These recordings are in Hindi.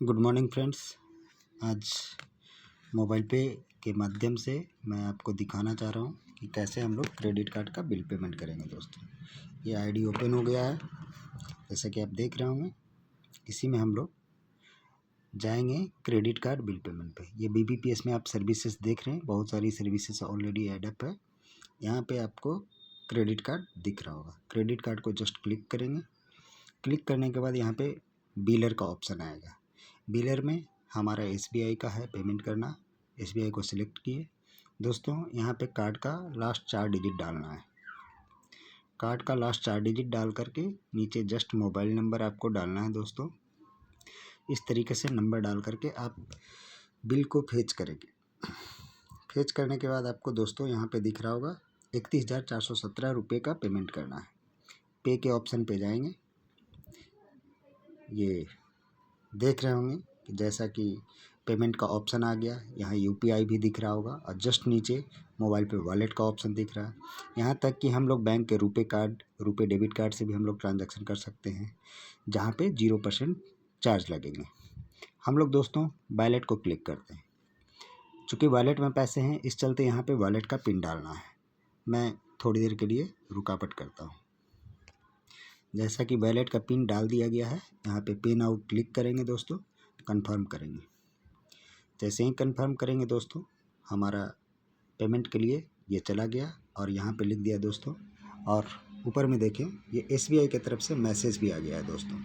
Good morning friends. आज मोबाइल पे के माध्यम से मैं आपको दिखाना चाह रहा हूँ कि कैसे हम लोग क्रेडिट कार्ड का बिल पेमेंट करेंगे दोस्तों। ये आईडी ओपन हो गया है, जैसा कि आप देख रहे होंगे। इसी में हम लोग जाएंगे क्रेडिट कार्ड बिल पेमेंट पे। ये BBPS में आप सर्विसेज देख रहे हैं, बहुत सारी सर्विसेज ऑलरेडी एडअप है। यहाँ पे आपको क्रेडिट कार्ड दिख रहा होगा। क्रेडिट कार्ड को जस्ट क्लिक करेंगे। क्लिक करने के बाद यहाँ पे बिलर का ऑप्शन आएगा। बिलर में हमारा SBI का है पेमेंट करना। SBI को सिलेक्ट किए दोस्तों। यहाँ पे कार्ड का लास्ट 4 डिजिट डालना है। कार्ड का लास्ट 4 डिजिट डाल करके नीचे जस्ट मोबाइल नंबर आपको डालना है दोस्तों। इस तरीके से नंबर डाल करके आप बिल को फेच करेंगे। फेच करने के बाद आपको दोस्तों यहाँ पे दिख रहा होगा 31,417 रुपये का पेमेंट करना है। पे के ऑप्शन पे जाएंगे। ये देख रहे होंगे कि जैसा कि पेमेंट का ऑप्शन आ गया, यहाँ UPI भी दिख रहा होगा और जस्ट नीचे मोबाइल पे वॉलेट का ऑप्शन दिख रहा है। यहाँ तक कि हम लोग बैंक के रुपे डेबिट कार्ड से भी हम लोग ट्रांजैक्शन कर सकते हैं, जहाँ पे 0% चार्ज लगेंगे। हम लोग दोस्तों वॉलेट को क्लिक करते हैं। चूँकि वॉलेट में पैसे हैं, इस चलते यहाँ पे वॉलेट का पिन डालना है। मैं थोड़ी देर के लिए रुकावट करता हूँ। जैसा कि वॉलेट का पिन डाल दिया गया है, यहाँ पे पे नाउ क्लिक करेंगे दोस्तों, कंफर्म करेंगे। जैसे ही कंफर्म करेंगे दोस्तों, हमारा पेमेंट के लिए ये चला गया और यहाँ पे लिख दिया दोस्तों। और ऊपर में देखें, ये SBI की तरफ से मैसेज भी आ गया है दोस्तों।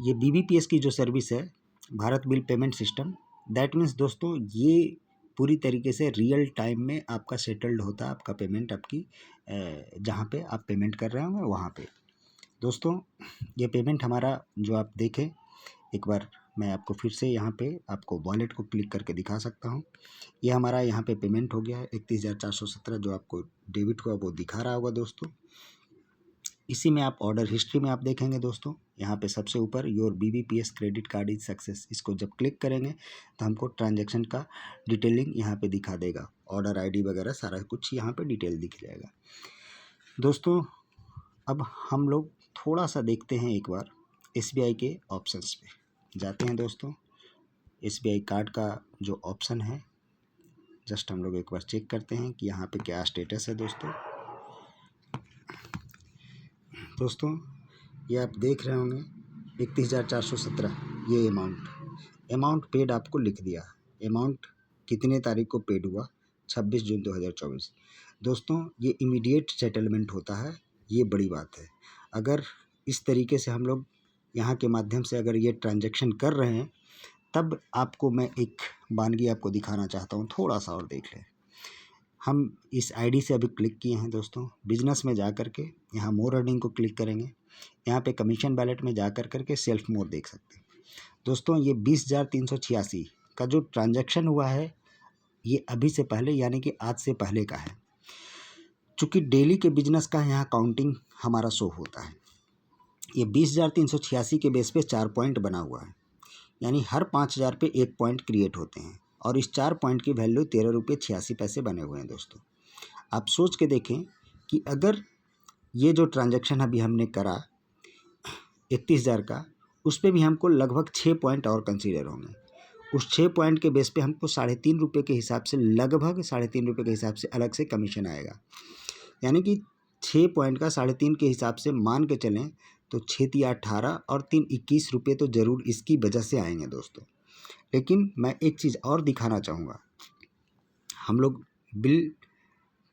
ये BBPS की जो सर्विस है, Bharat bill payment system, that means दोस्तों ये पूरी तरीके से रियल टाइम में आपका सेटल्ड होता है, आपका पेमेंट आपकी जहाँ पे आप पेमेंट कर रहे होंगे वहाँ पे दोस्तों। ये पेमेंट हमारा जो आप देखें, एक बार मैं आपको फिर से यहाँ पे आपको वॉलेट को क्लिक करके दिखा सकता हूँ। ये हमारा यहाँ पे पेमेंट हो गया है 31,417 जो आपको डेबिट हुआ वो दिखा रहा होगा दोस्तों। इसी में आप ऑर्डर हिस्ट्री में आप देखेंगे दोस्तों, यहाँ पे सबसे ऊपर your BBPS credit card is success. इसको जब क्लिक करेंगे तो हमको ट्रांजैक्शन का डिटेलिंग यहाँ पे दिखा देगा। ऑर्डर ID वगैरह सारा कुछ यहाँ पे डिटेल दिख जाएगा दोस्तों। अब हम लोग थोड़ा सा देखते हैं, एक बार SBI के ऑप्शंस पे जाते हैं दोस्तों। SBI कार्ड का जो ऑप्शन है, जस्ट हम लोग एक बार चेक करते हैं कि यहाँ पे क्या स्टेटस है दोस्तों। ये आप देख रहे होंगे 31,417 ये अमाउंट पेड आपको लिख दिया। अमाउंट कितने तारीख को पेड हुआ? 26 जून 2024 दोस्तों। ये इमीडिएट सेटलमेंट होता है, ये बड़ी बात है। अगर इस तरीके से हम लोग यहाँ के माध्यम से अगर ये ट्रांजैक्शन कर रहे हैं, तब आपको मैं एक वानगी आपको दिखाना चाहता हूँ, थोड़ा सा और देख लें। हम इस ID से अभी क्लिक किए हैं दोस्तों। बिजनेस में जा कर के यहाँ मोर अर्निंग को क्लिक करेंगे। यहाँ पे कमीशन वैलेट में जा कर के सेल्फ मोर देख सकते हैं दोस्तों। ये 20,386 का जो ट्रांजैक्शन हुआ है, ये अभी से पहले यानी कि आज से पहले का है। चूँकि डेली के बिजनेस का यहाँ काउंटिंग हमारा शो होता है। ये 20,386 के बेस पे 4 पॉइंट बना हुआ है, यानी हर 5,000 पे 1 पॉइंट क्रिएट होते हैं और इस 4 पॉइंट की वैल्यू 13 रुपये 86 पैसे बने हुए हैं दोस्तों। आप सोच के देखें कि अगर ये जो ट्रांजैक्शन अभी हमने करा 31,000 का, उस पे भी हमको लगभग 6 पॉइंट और कंसीडर होंगे। उस 6 पॉइंट के बेस पे हमको 3.5 रुपये के हिसाब से, लगभग 3.5 रुपये के हिसाब से अलग से कमीशन आएगा। यानी कि 6 पॉइंट का 3.5 के हिसाब से मान के चलें तो 6 तिया 18 और 3 21 रुपये तो ज़रूर इसकी वजह से आएंगे दोस्तों। लेकिन मैं एक चीज़ और दिखाना चाहूँगा, हम लोग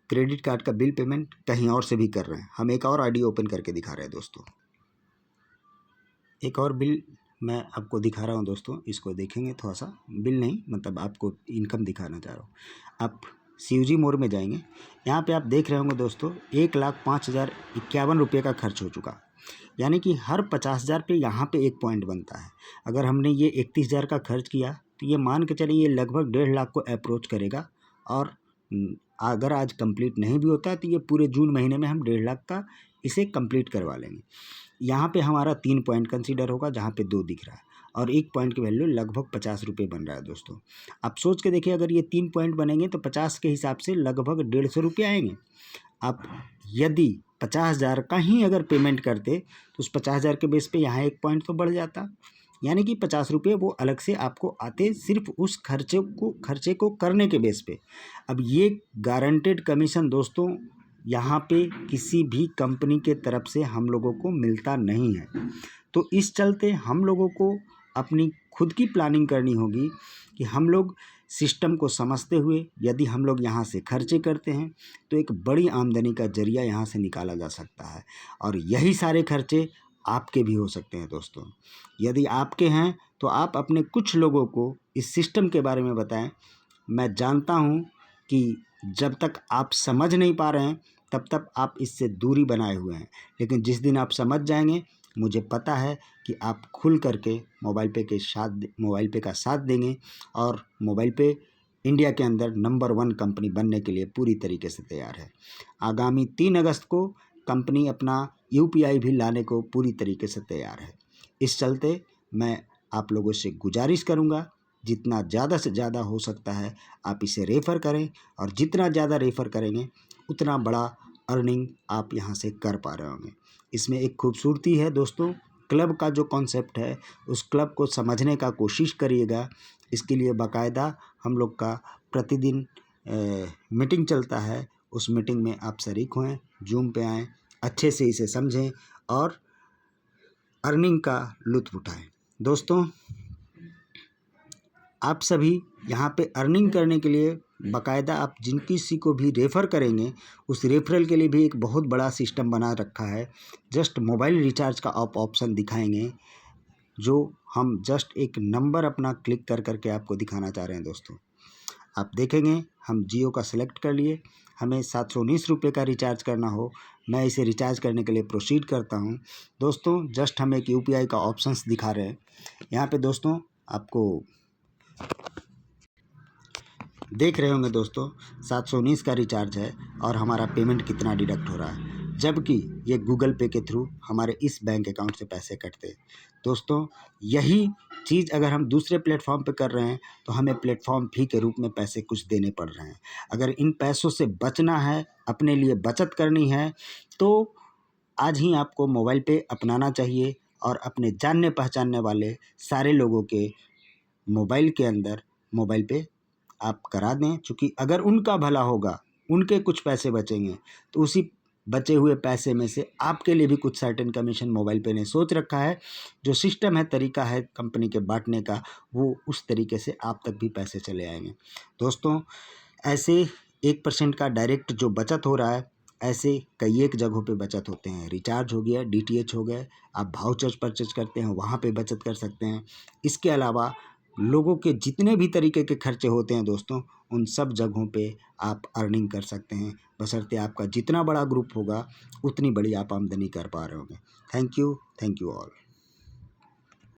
क्रेडिट कार्ड का बिल पेमेंट कहीं और से भी कर रहे हैं। हम एक और ID ओपन करके दिखा रहे हैं दोस्तों। एक और बिल मैं आपको दिखा रहा हूँ दोस्तों, इसको देखेंगे थोड़ा सा। बिल नहीं, मतलब आपको इनकम दिखाना चाह रहा हूँ। आप CUG मोड में जाएंगे। यहाँ पे आप देख रहे होंगे दोस्तों 1,05,051 रुपये का खर्च हो चुका, यानी कि हर 50,000 पे यहाँ पे 1 पॉइंट बनता है। अगर हमने ये 31,000 का खर्च किया तो ये मान के चलिए ये लगभग 1.5 लाख को अप्रोच करेगा। और अगर आज कंप्लीट नहीं भी होता तो ये पूरे जून महीने में हम 1.5 लाख का इसे कंप्लीट करवा लेंगे। यहाँ पे हमारा 3 पॉइंट कंसीडर होगा, जहाँ पे 2 दिख रहा है, और 1 पॉइंट की वैल्यू लगभग 50 रुपये बन रहा है दोस्तों। आप सोच के देखिए, अगर ये 3 पॉइंट बनेंगे तो 50 के हिसाब से लगभग 150 रुपये आएंगे। आप यदि 50,000 का ही अगर पेमेंट करते तो उस 50,000 के बेस पे यहाँ 1 पॉइंट तो बढ़ जाता। यानी कि 50 रुपये वो अलग से आपको आते सिर्फ उस खर्चे को करने के बेस पे। अब ये गारंटेड कमीशन दोस्तों यहाँ पे किसी भी कंपनी के तरफ से हम लोगों को मिलता नहीं है। तो इस चलते हम लोगों को अपनी खुद की प्लानिंग करनी होगी कि हम लोग सिस्टम को समझते हुए यदि हम लोग यहाँ से खर्चे करते हैं तो एक बड़ी आमदनी का जरिया यहाँ से निकाला जा सकता है। और यही सारे खर्चे आपके भी हो सकते हैं दोस्तों। यदि आपके हैं तो आप अपने कुछ लोगों को इस सिस्टम के बारे में बताएं। मैं जानता हूँ कि जब तक आप समझ नहीं पा रहे हैं तब तक आप इससे दूरी बनाए हुए हैं, लेकिन जिस दिन आप समझ जाएंगे मुझे पता है कि आप खुल करके मोबाइल पे का साथ देंगे और मोबाइल पे इंडिया के अंदर नंबर 1 कंपनी बनने के लिए पूरी तरीके से तैयार है। आगामी 3 अगस्त को कंपनी अपना UPI भी लाने को पूरी तरीके से तैयार है। इस चलते मैं आप लोगों से गुजारिश करूंगा, जितना ज़्यादा से ज़्यादा हो सकता है आप इसे रेफ़र करें, और जितना ज़्यादा रेफ़र करेंगे उतना बड़ा अर्निंग आप यहाँ से कर पा रहे होंगे। इसमें एक खूबसूरती है दोस्तों, क्लब का जो कॉन्सेप्ट है उस क्लब को समझने का कोशिश करिएगा। इसके लिए बाकायदा हम लोग का प्रतिदिन मीटिंग चलता है, उस मीटिंग में आप शरीक हों, जूम पे आएँ, अच्छे से इसे समझें और अर्निंग का लुत्फ़ उठाएं। दोस्तों आप सभी यहाँ पे अर्निंग करने के लिए बाकायदा आप जिन किसी को भी रेफ़र करेंगे उस रेफरल के लिए भी एक बहुत बड़ा सिस्टम बना रखा है। जस्ट मोबाइल रिचार्ज का आप ऑप्शन दिखाएंगे, जो हम जस्ट एक नंबर अपना क्लिक कर करके आपको दिखाना चाह रहे हैं दोस्तों। आप देखेंगे हम जियो का सिलेक्ट कर लिए, हमें 719 रुपये का रिचार्ज करना हो, मैं इसे रिचार्ज करने के लिए प्रोसीड करता हूं। दोस्तों जस्ट हम एक UPI का ऑप्शंस दिखा रहे हैं यहाँ पे दोस्तों, आपको देख रहे होंगे दोस्तों 719 का रिचार्ज है और हमारा पेमेंट कितना डिडक्ट हो रहा है, जबकि ये गूगल पे के थ्रू हमारे इस बैंक अकाउंट से पैसे कटते। दोस्तों यही चीज़ अगर हम दूसरे प्लेटफॉर्म पे कर रहे हैं तो हमें प्लेटफॉर्म फ़ी के रूप में पैसे कुछ देने पड़ रहे हैं। अगर इन पैसों से बचना है, अपने लिए बचत करनी है, तो आज ही आपको मोबाइल पे अपनाना चाहिए और अपने जानने पहचानने वाले सारे लोगों के मोबाइल के अंदर मोबाइल पे आप करा दें। चूँकि अगर उनका भला होगा, उनके कुछ पैसे बचेंगे, तो उसी बचे हुए पैसे में से आपके लिए भी कुछ सर्टेन कमीशन मोबाइल पे ने सोच रखा है। जो सिस्टम है, तरीका है कंपनी के बांटने का, वो उस तरीके से आप तक भी पैसे चले आएंगे। दोस्तों ऐसे 1% का डायरेक्ट जो बचत हो रहा है, ऐसे कई एक जगहों पे बचत होते हैं। रिचार्ज हो गया, DTH हो गए, आप वाउचर्स परचेज करते हैं वहाँ पे बचत कर सकते हैं। इसके अलावा लोगों के जितने भी तरीके के खर्चे होते हैं दोस्तों, उन सब जगहों पे आप अर्निंग कर सकते हैं, बशर्ते आपका जितना बड़ा ग्रुप होगा उतनी बड़ी आप आमदनी कर पा रहे होंगे। Thank you all.